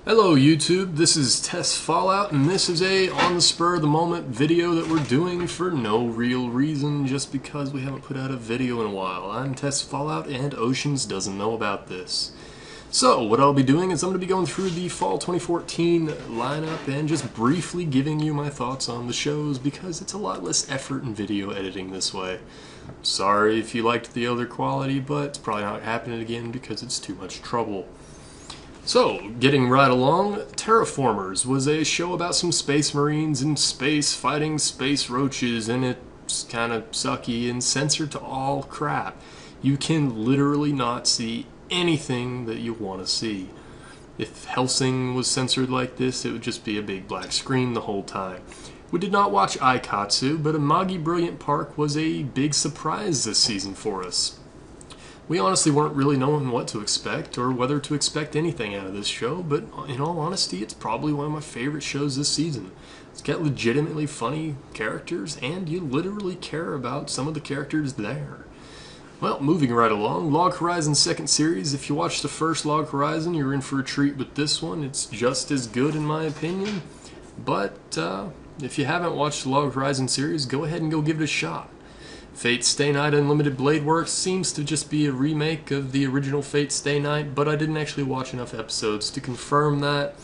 Hello YouTube, this is Fallout, and this is a on the spur of the moment video that we're doing for no real reason, just because we haven't put out a video in a while. I'm Fallout, and Oceans doesn't know about this. So what I'll be doing is I'm going to be going through the fall 2014 lineup and just briefly giving you my thoughts on the shows, because it's a lot less effort in video editing this way. Sorry if you liked the other quality, but it's probably not happening again because it's too much trouble. So, getting right along, Terraformers was a show about some space marines in space fighting space roaches, and it's kind of sucky and censored to all crap. You can literally not see anything that you want to see. If Helsing was censored like this, it would just be a big black screen the whole time. We did not watch Aikatsu, but Amagi Brilliant Park was a big surprise this season for us. We honestly weren't really knowing what to expect or whether to expect anything out of this show, but in all honesty, it's probably one of my favorite shows this season. It's got legitimately funny characters, and you literally care about some of the characters there. Well, moving right along, Log Horizon second series. If you watched the first Log Horizon, you're in for a treat with this one. It's just as good in my opinion, but if you haven't watched the Log Horizon series, go ahead and go give it a shot. Fate Stay Night Unlimited Blade Works seems to just be a remake of the original Fate Stay Night, but I didn't actually watch enough episodes to confirm that.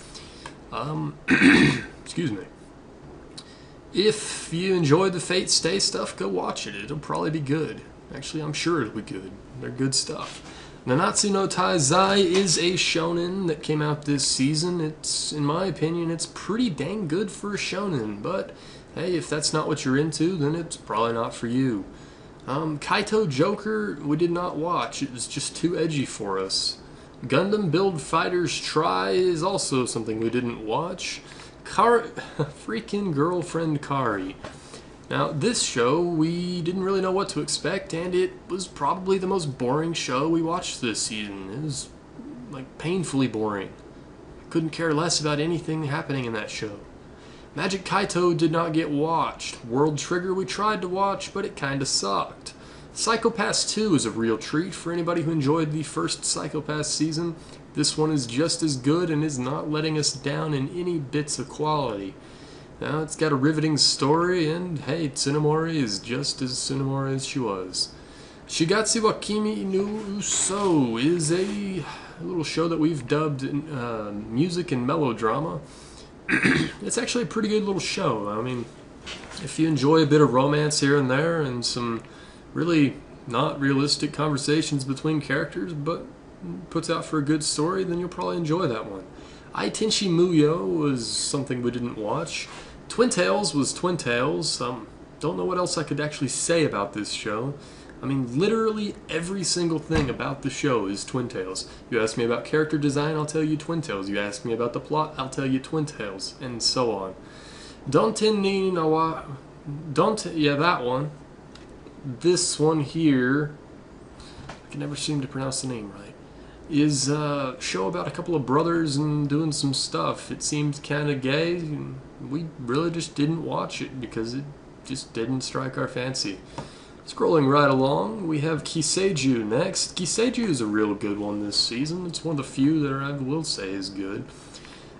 Excuse me. If you enjoyed the Fate Stay stuff, go watch it. It'll probably be good. Actually, I'm sure it'll be good. They're good stuff. Nanatsu no Taizai is a shonen that came out this season. It's, in my opinion, it's pretty dang good for a shonen, but hey, if that's not what you're into, then it's probably not for you. Kaito Joker, we did not watch. It was just too edgy for us. Gundam Build Fighters Try is also something we didn't watch. Freaking Girlfriend Kari. Now, this show, we didn't really know what to expect, and it was probably the most boring show we watched this season. It was, like, painfully boring. I couldn't care less about anything happening in that show. Magic Kaito did not get watched. World Trigger we tried to watch, but it kinda sucked. Psycho-Pass 2 is a real treat for anybody who enjoyed the first Psycho-Pass season. This one is just as good and is not letting us down in any bits of quality. Now, it's got a riveting story, and hey, Tsunemori is just as Tsunemori as she was. Shigatsu wa Kimi no Uso is a little show that we've dubbed music and melodrama. It's actually a pretty good little show. I mean, if you enjoy a bit of romance here and there and some really not realistic conversations between characters, but puts out for a good story, then you'll probably enjoy that one. Aitenshi Muyo was something we didn't watch. Twin Tails was Twin Tails. Don't know what else I could actually say about this show. I mean, literally every single thing about the show is Twin Tails. You ask me about character design, I'll tell you Twin Tails. You ask me about the plot, I'll tell you Twin Tails, and so on. Donten ni nawa... yeah, that one. This one here, I can never seem to pronounce the name right, is a show about a couple of brothers and doing some stuff. It seemed kind of gay, and we really just didn't watch it because it just didn't strike our fancy. Scrolling right along, we have Kiseiju next. Kiseiju is a real good one this season. It's one of the few that I will say is good.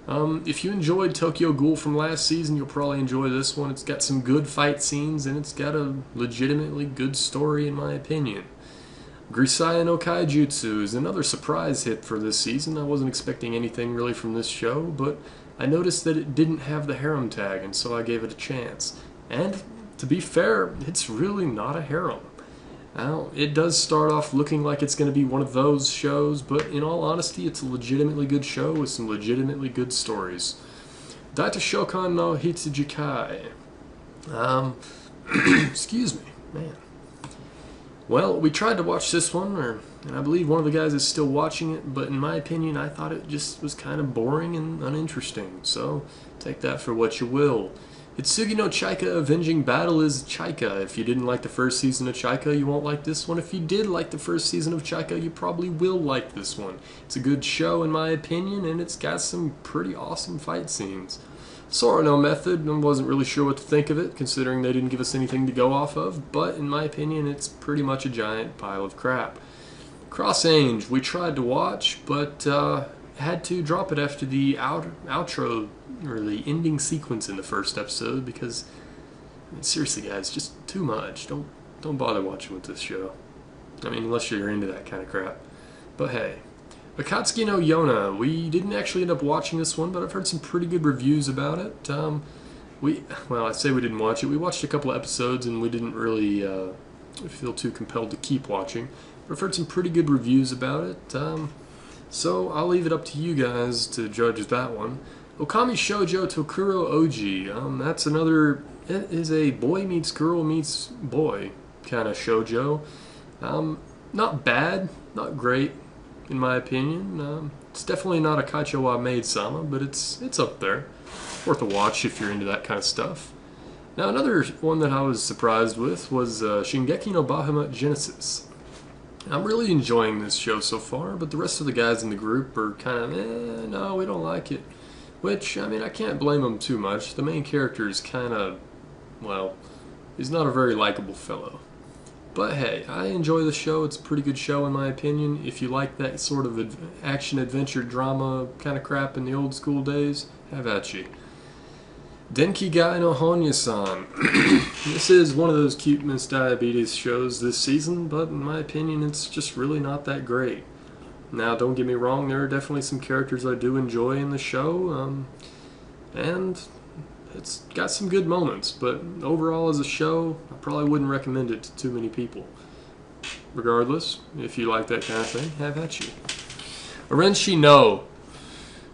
If you enjoyed Tokyo Ghoul from last season, you'll probably enjoy this one. It's got some good fight scenes, and it's got a legitimately good story in my opinion. Grisaya no Kaijutsu is another surprise hit for this season. I wasn't expecting anything really from this show, but I noticed that it didn't have the harem tag, and so I gave it a chance. And to be fair, it's really not a harem. Now, it does start off looking like it's going to be one of those shows, but in all honesty, it's a legitimately good show with some legitimately good stories. Daita Shokan no Hitsujikai. Excuse me, man. Well, we tried to watch this one, and I believe one of the guys is still watching it, but in my opinion, I thought it just was kind of boring and uninteresting, so take that for what you will. Hitsugi no Chaika Avenging Battle is Chaika. If you didn't like the first season of Chaika, you won't like this one. If you did like the first season of Chaika, you probably will like this one. It's a good show in my opinion, and it's got some pretty awesome fight scenes. Sora no Method, I wasn't really sure what to think of it, considering they didn't give us anything to go off of, but in my opinion, it's pretty much a giant pile of crap. Cross Ange, we tried to watch, but had to drop it after the outro, or the ending sequence in the first episode, because, I mean, seriously guys, just too much. Don't bother watching with this show. I mean, unless you're into that kind of crap. But hey, Akatsuki no Yona, we didn't actually end up watching this one, but I've heard some pretty good reviews about it. Well, I say we didn't watch it. We watched a couple of episodes and we didn't really feel too compelled to keep watching. But I've heard some pretty good reviews about it. So I'll leave it up to you guys to judge that one. Okami Shoujo Tokuro Oji. That's another. It is a boy meets girl meets boy kind of shoujo. Not bad, not great, in my opinion. It's definitely not a Kaicho wa Maid-sama, but it's up there. Worth a watch if you're into that kind of stuff. Now, another one that I was surprised with was Shingeki no Bahamut Genesis. I'm really enjoying this show so far, but the rest of the guys in the group are kind of, no, we don't like it. Which, I mean, I can't blame them too much. The main character is kind of, well, he's not a very likable fellow. But hey, I enjoy the show. It's a pretty good show in my opinion. If you like that sort of action-adventure drama kind of crap in the old school days, have at you. Denkigai no Honya-san. This is one of those cute Miss Diabetes shows this season, but in my opinion it's just really not that great. Now, don't get me wrong, there are definitely some characters I do enjoy in the show, and it's got some good moments, but overall as a show, I probably wouldn't recommend it to too many people. Regardless, if you like that kind of thing, have at you. Orenshi no.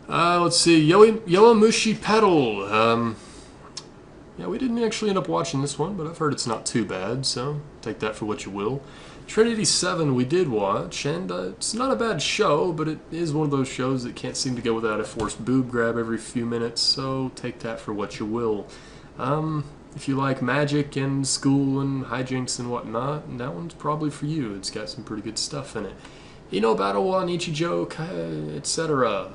Let's see, Yowamushi Pedal. Yeah, we didn't actually end up watching this one, but I've heard it's not too bad, so take that for what you will. Trinity 7 we did watch, and it's not a bad show, but it is one of those shows that can't seem to go without a forced boob grab every few minutes, so take that for what you will. If you like magic and school and hijinks and whatnot, that one's probably for you. It's got some pretty good stuff in it. Ino Battle wa Nichijou, etc.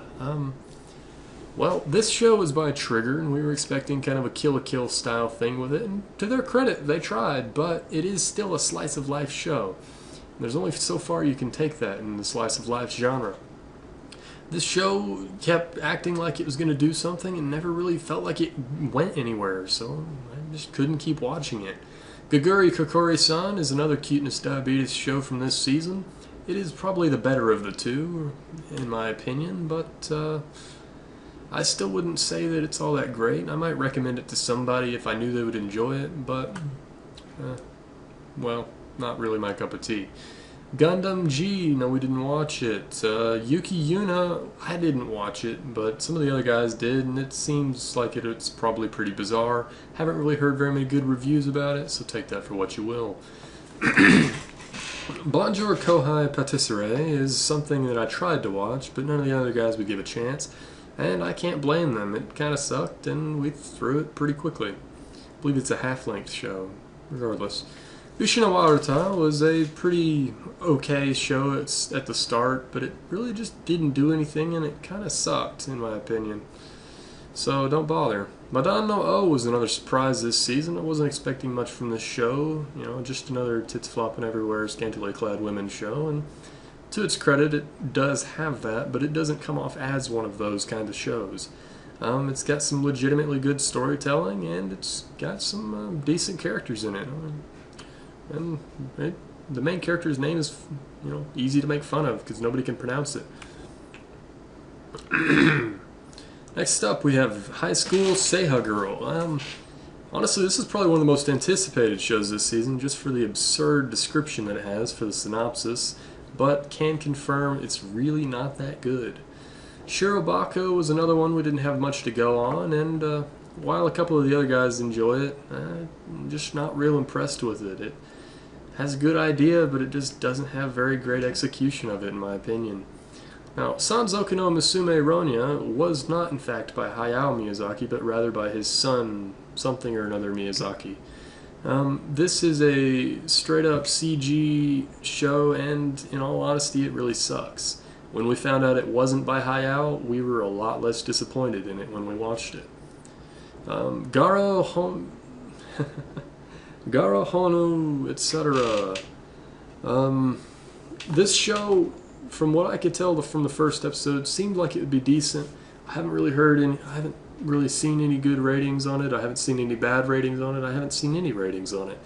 Well, this show was by Trigger, and we were expecting kind of a Kill la Kill style thing with it, and to their credit, they tried, but it is still a slice of life show. There's only so far you can take that in the slice of life genre. This show kept acting like it was going to do something and never really felt like it went anywhere, so I just couldn't keep watching it. Gaguri Kokori-san is another Cuteness Diabetes show from this season. It is probably the better of the two, in my opinion, but I still wouldn't say that it's all that great. I might recommend it to somebody if I knew they would enjoy it, but, well, not really my cup of tea. Gundam G, no, we didn't watch it. Yuki Yuna, I didn't watch it, but some of the other guys did, and it seems like it's probably pretty bizarre. Haven't really heard very many good reviews about it, so take that for what you will. Bonjour Kohai Patisserie is something that I tried to watch, but none of the other guys would give a chance. And I can't blame them. It kind of sucked, and we threw it pretty quickly. I believe it's a half-length show, regardless. Ushina Waruta was a pretty okay show at the start, but it really just didn't do anything, and it kind of sucked, in my opinion. So don't bother. Madan no O was another surprise this season. I wasn't expecting much from this show. You know, just another tits flopping everywhere, scantily clad women show, and to its credit, it does have that, but it doesn't come off as one of those kind of shows. It's got some legitimately good storytelling, and it's got some decent characters in it. And the main character's name is, you know, easy to make fun of because nobody can pronounce it. Next up, we have High School Seiha Girl. Honestly, this is probably one of the most anticipated shows this season, just for the absurd description that it has for the synopsis, but can confirm it's really not that good. Shirobako was another one we didn't have much to go on, and while a couple of the other guys enjoy it, I'm just not real impressed with it. It has a good idea, but it just doesn't have very great execution of it, in my opinion. Now, Sanzoku no Musume Ronya was not, in fact, by Hayao Miyazaki, but rather by his son, something or another Miyazaki. This is a straight-up CG show, and in all honesty, it really sucks. When we found out it wasn't by Hayao, we were a lot less disappointed in it when we watched it. Garo Honu, etc. This show from what I could tell from the first episode, seemed like it would be decent. I haven't really seen any good ratings on it. I haven't seen any bad ratings on it. I haven't seen any ratings on it.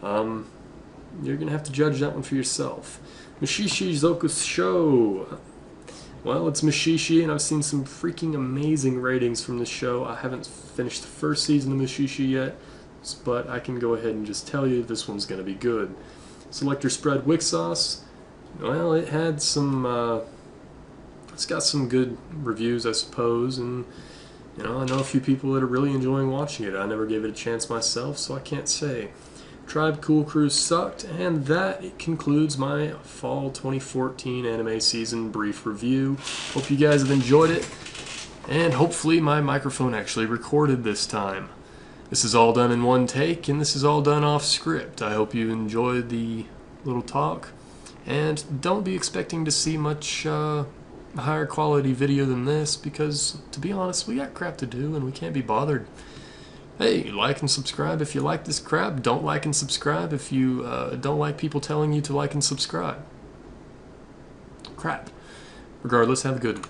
You're going to have to judge that one for yourself. Mushishi Zoku's show. Well, it's Mushishi, and I've seen some freaking amazing ratings from this show. I haven't finished the first season of Mushishi yet, but I can go ahead and just tell you this one's going to be good. Selector Spread Wick Sauce. Well, it had some... it's got some good reviews, I suppose, and I know a few people that are really enjoying watching it. I never gave it a chance myself, so I can't say. Tribe Cool Cruise sucked, and that concludes my fall 2014 anime season brief review. Hope you guys have enjoyed it, and hopefully my microphone actually recorded this time. This is all done in one take, and this is all done off script. I hope you enjoyed the little talk, and don't be expecting to see much higher quality video than this, because to be honest, we got crap to do and we can't be bothered. Hey, like and subscribe if you like this crap. Don't like and subscribe if you don't like people telling you to like and subscribe. Crap. Regardless, have a good one.